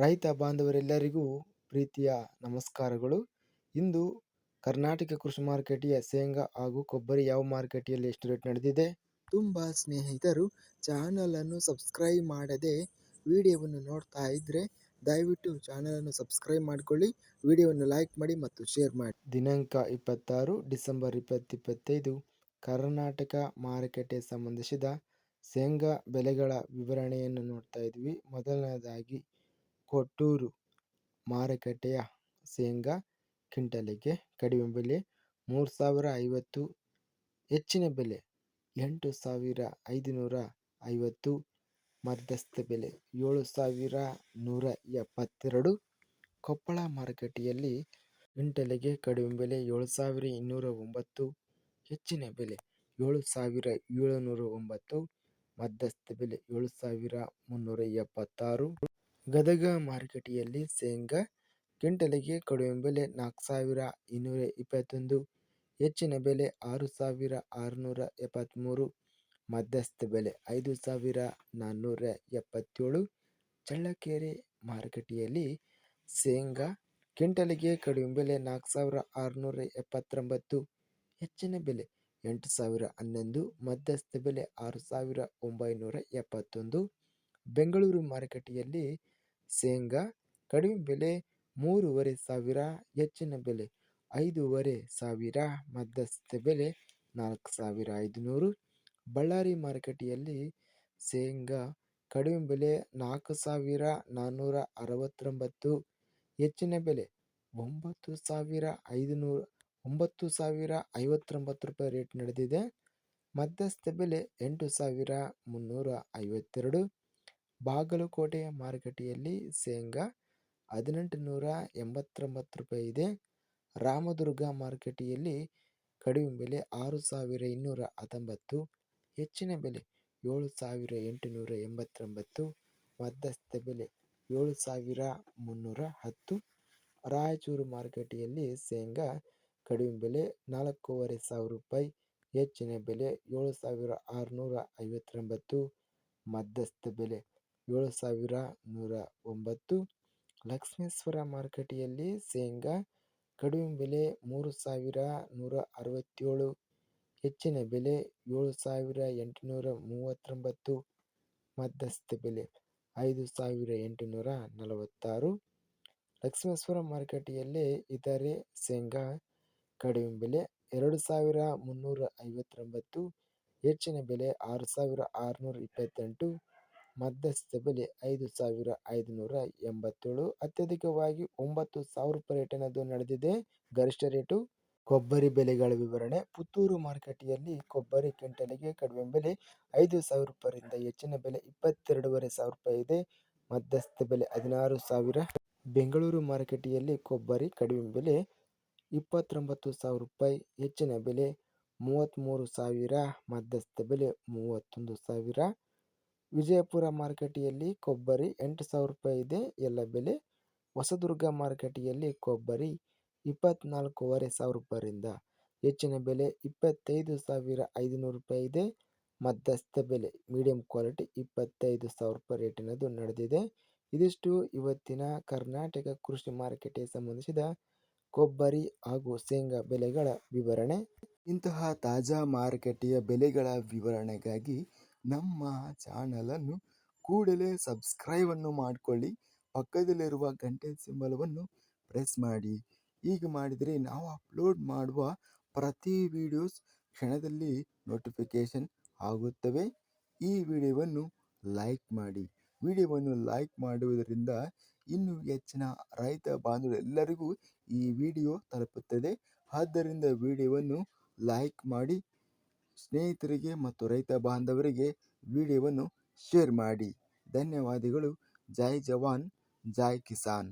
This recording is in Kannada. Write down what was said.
ರೈತ ಬಾಂಧವರೆಲ್ಲರಿಗೂ ಪ್ರೀತಿಯ ನಮಸ್ಕಾರಗಳು. ಇಂದು ಕರ್ನಾಟಕ ಕೃಷಿ ಮಾರುಕಟ್ಟೆಯ ಶೇಂಗಾ ಹಾಗೂ ಕೊಬ್ಬರಿ ಯಾವ ಮಾರುಕಟ್ಟೆಯಲ್ಲಿ ಎಷ್ಟು ರೇಟ್ ನಡೆದಿದೆ? ತುಂಬ ಸ್ನೇಹಿತರು ಚಾನಲನ್ನು ಸಬ್ಸ್ಕ್ರೈಬ್ ಮಾಡದೆ ವಿಡಿಯೋವನ್ನು ನೋಡ್ತಾ ಇದ್ದರೆ ದಯವಿಟ್ಟು ಚಾನಲನ್ನು ಸಬ್ಸ್ಕ್ರೈಬ್ ಮಾಡಿಕೊಳ್ಳಿ, ವಿಡಿಯೋವನ್ನು ಲೈಕ್ ಮಾಡಿ ಮತ್ತು ಶೇರ್ ಮಾಡಿ. ದಿನಾಂಕ 26 ಡಿಸೆಂಬರ್ 2025 ಕರ್ನಾಟಕ ಮಾರುಕಟ್ಟೆ ಸಂಬಂಧಿಸಿದ ಶೇಂಗಾ ಬೆಲೆಗಳ ವಿವರಣೆಯನ್ನು ನೋಡ್ತಾ ಇದ್ವಿ. ಮೊದಲನೇದಾಗಿ ಕೊಟ್ಟೂರು ಮಾರುಕಟ್ಟೆಯ ಶೇಂಗಾ ಕ್ವಿಂಟಲಿಗೆ ಕಡಿಮೆ ಬೆಲೆ 3050, ಹೆಚ್ಚಿನ ಬೆಲೆ 8550, ಮಧ್ಯಸ್ಥ ಬೆಲೆ 7172. ಕೊಪ್ಪಳ ಮಾರುಕಟ್ಟೆಯಲ್ಲಿ ಕ್ವಿಂಟಲಿಗೆ ಕಡಿಮೆ ಬೆಲೆ 7209, ಹೆಚ್ಚಿನ ಬೆಲೆ 7709, ಮಧ್ಯಸ್ಥ ಬೆಲೆ 7376. ಗದಗ ಮಾರುಕಟ್ಟೆಯಲ್ಲಿ ಶೇಂಗಾ ಕ್ವಿಂಟಲಿಗೆ ಕಡಿಮೆ ಬೆಲೆ 4221, ಹೆಚ್ಚಿನ ಬೆಲೆ 6673, ಮಧ್ಯಸ್ಥ ಬೆಲೆ 5477. ಚಳ್ಳಕೆರೆ ಮಾರುಕಟ್ಟೆಯಲ್ಲಿ ಶೇಂಗಾ ಕ್ವಿಂಟಲಿಗೆ ಕಡಿಮೆ ಬೆಲೆ 4679, ಹೆಚ್ಚಿನ ಬೆಲೆ 8011, ಮಧ್ಯಸ್ಥ ಬೆಲೆ 6971. ಬೆಂಗಳೂರು ಮಾರುಕಟ್ಟೆಯಲ್ಲಿ ಶೇಂಗಾ ಕಡಿಮೆ ಬೆಲೆ 3500, ಹೆಚ್ಚಿನ ಬೆಲೆ 5500, ಮಧ್ಯಸ್ಥ ಬೆಲೆ 4500. ಬಳ್ಳಾರಿ ಮಾರುಕಟ್ಟೆಯಲ್ಲಿ ಶೇಂಗಾ ಕಡಿಮೆ ಬೆಲೆ 4469, ಹೆಚ್ಚಿನ ಬೆಲೆ 9059 ರೂಪಾಯಿ ರೇಟ್ ನಡೆದಿದೆ. ಮಧ್ಯಸ್ಥ ಬೆಲೆ 8352. ಬಾಗಲಕೋಟೆ ಮಾರುಕಟ್ಟೆಯಲ್ಲಿ ಶೇಂಗಾ 1889 ರೂಪಾಯಿ ಇದೆ. ರಾಮದುರ್ಗ ಮಾರುಕಟ್ಟೆಯಲ್ಲಿ ಕಡಿಮೆ ಬೆಲೆ 6219, ಹೆಚ್ಚಿನ ಬೆಲೆ 7889, ಮಧ್ಯಸ್ಥ ಬೆಲೆ 7310. ರಾಯಚೂರು ಮಾರುಕಟ್ಟೆಯಲ್ಲಿ ಶೇಂಗಾ ಕಡಿಮೆ ಬೆಲೆ 4500 ರೂಪಾಯಿ, ಹೆಚ್ಚಿನ ಬೆಲೆ 7659, ಮಧ್ಯಸ್ಥ ಬೆಲೆ 7109. ಲಕ್ಷ್ಮೇಶ್ವರ ಮಾರುಕಟ್ಟೆಯಲ್ಲಿ ಶೇಂಗಾ ಕಡಿಮೆ ಬೆಲೆ 3167, ಹೆಚ್ಚಿನ ಬೆಲೆ 7839, ಮಧ್ಯಸ್ಥ ಬೆಲೆ 5846. ಲಕ್ಷ್ಮೇಶ್ವರ ಮಾರುಕಟ್ಟೆಯಲ್ಲಿ ಇತರೆ ಶೇಂಗಾ ಕಡಿಮೆ ಬೆಲೆ 2359, ಹೆಚ್ಚಿನ ಬೆಲೆ 6628, ಮಧ್ಯಸ್ಥ ಬೆಲೆ 5587. ಅತ್ಯಧಿಕವಾಗಿ 9000 ರೂಪಾಯಿ ರೇಟಿನದು ನಡೆದಿದೆ. ಗರಿಷ್ಠ ರೇಟು. ಕೊಬ್ಬರಿ ಬೆಲೆಗಳ ವಿವರಣೆ. ಪುತ್ತೂರು ಮಾರುಕಟ್ಟೆಯಲ್ಲಿ ಕೊಬ್ಬರಿ ಕ್ವಿಂಟಲಿಗೆ ಕಡಿಮೆ ಬೆಲೆ 5000 ರೂಪಾಯಿಯಿಂದ ಹೆಚ್ಚಿನ ಬೆಲೆ 22,500 ರೂಪಾಯಿ ಇದೆ. ಮಧ್ಯಸ್ಥ ಬೆಲೆ 16,000. ಬೆಂಗಳೂರು ಮಾರುಕಟ್ಟೆಯಲ್ಲಿ ಕೊಬ್ಬರಿ ಕಡಿಮೆ ಬೆಲೆ 29,000 ರೂಪಾಯಿ, ಹೆಚ್ಚಿನ ಬೆಲೆ 33,000, ಮಧ್ಯಸ್ಥ ಬೆಲೆ 31,000. ವಿಜಯಪುರ ಮಾರುಕಟ್ಟೆಯಲ್ಲಿ ಕೊಬ್ಬರಿ 8,000 ರೂಪಾಯಿ ಇದೆ ಎಲ್ಲ ಬೆಲೆ. ಹೊಸದುರ್ಗ ಮಾರುಕಟ್ಟೆಯಲ್ಲಿ ಕೊಬ್ಬರಿ 24,500 ರೂಪಾಯಿಯಿಂದ ಹೆಚ್ಚಿನ ಬೆಲೆ 25,500 ರೂಪಾಯಿ ಇದೆ. ಮಧ್ಯಸ್ಥ ಬೆಲೆ ಮೀಡಿಯಂ ಕ್ವಾಲಿಟಿ 25,000 ರೂಪಾಯಿ ರೇಟಿನದು ನಡೆದಿದೆ. ಇದಿಷ್ಟು ಇವತ್ತಿನ ಕರ್ನಾಟಕ ಕೃಷಿ ಮಾರುಕಟ್ಟೆಗೆ ಸಂಬಂಧಿಸಿದ ಕೊಬ್ಬರಿ ಹಾಗೂ ಶೇಂಗಾ ಬೆಲೆಗಳ ವಿವರಣೆ. ಇಂತಹ ತಾಜಾ ಮಾರುಕಟ್ಟೆಯ ಬೆಲೆಗಳ ವಿವರಣೆಗಾಗಿ ನಮ್ಮ ಚಾನಲನ್ನು ಕೂಡಲೇ ಸಬ್ಸ್ಕ್ರೈಬನ್ನು ಮಾಡಿಕೊಳ್ಳಿ, ಪಕ್ಕದಲ್ಲಿರುವ ಗಂಟೆ ಸಿಂಬಲವನ್ನು ಪ್ರೆಸ್ ಮಾಡಿ. ಹೀಗೆ ಮಾಡಿದರೆ ನಾವು ಅಪ್ಲೋಡ್ ಮಾಡುವ ಪ್ರತಿ ವಿಡಿಯೋಸ್ ಕ್ಷಣದಲ್ಲಿ ನೋಟಿಫಿಕೇಶನ್ ಆಗುತ್ತವೆ. ಈ ವಿಡಿಯೋವನ್ನು ಲೈಕ್ ಮಾಡಿ. ವಿಡಿಯೋವನ್ನು ಲೈಕ್ ಮಾಡುವುದರಿಂದ ಇನ್ನೂ ಹೆಚ್ಚಿನ ರೈತ ಬಾಂಧವರೆಲ್ಲರಿಗೂ ಈ ವಿಡಿಯೋ ತಲುಪುತ್ತದೆ. ಆದ್ದರಿಂದ ವಿಡಿಯೋವನ್ನು ಲೈಕ್ ಮಾಡಿ, ಸ್ನೇಹಿತರಿಗೆ ಮತ್ತು ರೈತ ಬಾಂಧವರಿಗೆ ವಿಡಿಯೋವನ್ನು ಶೇರ್ ಮಾಡಿ. ಧನ್ಯವಾದಗಳು. ಜೈ ಜವಾನ್, ಜೈ ಕಿಸಾನ್.